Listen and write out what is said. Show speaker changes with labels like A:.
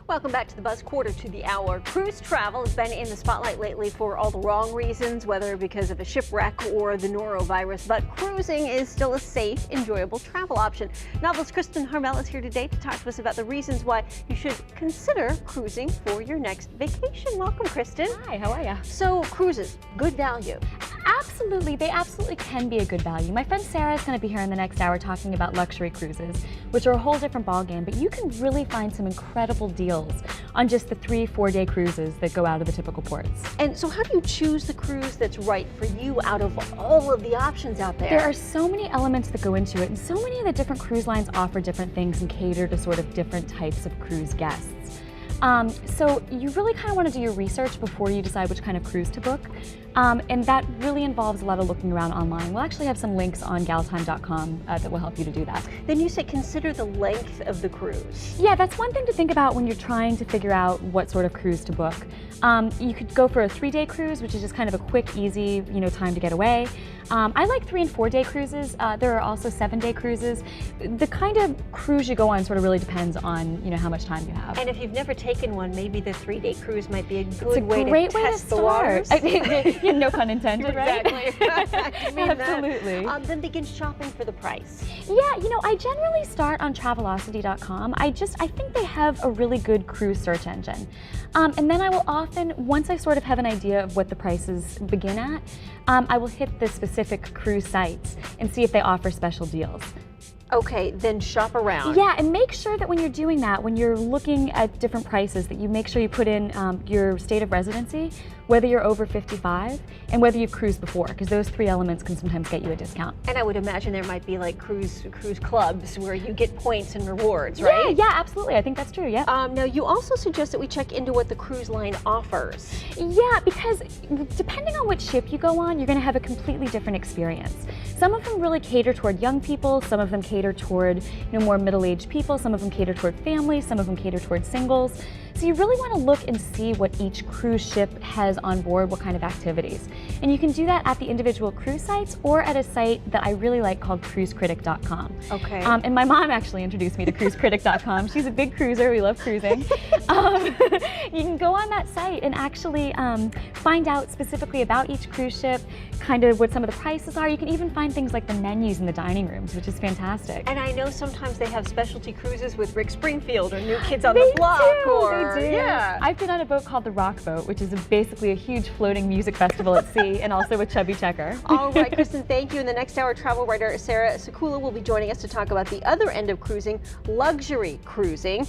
A: Welcome back to the Buzz, quarter to the hour. Cruise travel has been in the spotlight lately for all the wrong reasons, whether because of a shipwreck or the norovirus, but cruising is still a safe, enjoyable travel option. Novelist Kristin Harmel is here today to talk to us about the reasons why you should consider cruising for your next vacation. Welcome, Kristin.
B: Hi, how are you?
A: So, cruises, good value.
B: Absolutely, they absolutely can be a good value. My friend Sarah is going to be here in the next hour talking about luxury cruises, which are a whole different ballgame, but you can really find some incredible deals on just the 3-4 day cruises that go out of the typical ports.
A: And so how do you choose the cruise that's right for you out of all of the options out there?
B: There are so many elements that go into it, and so many of the different cruise lines offer different things and cater to sort of different types of cruise guests. So you really kind of want to do your research before you decide which kind of cruise to book. And that really involves a lot of looking around online. We'll actually have some links on galtime.com that will help you to do that.
A: Then you say consider the length of the cruise.
B: Yeah, that's one thing to think about when you're trying to figure out what sort of cruise to book. You could go for a 3-day cruise, which is just kind of a quick, easy, time to get away. I like 3- and 4-day cruises. There are also 7-day cruises. The kind of cruise you go on sort of really depends on how much time you have.
A: And if you've never taken one, maybe the 3-day cruise might be a good way
B: to
A: test the waters.
B: No pun intended, right?
A: Exactly.
B: Absolutely.
A: Then begin shopping for the price.
B: Yeah, I generally start on Travelocity.com. I think they have a really good cruise search engine. And then I will often, once I sort of have an idea of what the prices begin at, I will hit the specific cruise sites and see if they offer special deals.
A: Okay, then shop around.
B: Yeah, and make sure that when you're doing that, when you're looking at different prices, that you make sure you put in your state of residency, whether you're over 55, and whether you've cruised before, because those 3 elements can sometimes get you a discount.
A: And I would imagine there might be like cruise clubs where you get points and rewards, right?
B: Yeah, absolutely. I think that's true, yeah.
A: Now, you also suggest that we check into what the cruise line offers.
B: Yeah, because depending on which ship you go on, you're going to have a completely different experience. Some of them really cater toward young people, some of them cater toward more middle-aged people, some of them cater toward families, some of them cater toward singles. So you really want to look and see what each cruise ship has on board, what kind of activities. And you can do that at the individual cruise sites or at a site that I really like called cruisecritic.com.
A: Okay.
B: And my mom actually introduced me to cruisecritic.com. She's a big cruiser, we love cruising. You can go on that site and actually find out specifically about each cruise ship, kind of what some of the prices are. You can even find things like the menus in the dining rooms, which is fantastic.
A: And I know sometimes they have specialty cruises with Rick Springfield or New Kids on the Block.
B: They do. Yeah. I've been on a boat called the Rock Boat, which is basically a huge floating music festival at sea, and also a chubby checker.
A: All right, Kristin, thank you. In the next hour, travel writer Sarah Sakula will be joining us to talk about the other end of cruising, luxury cruising.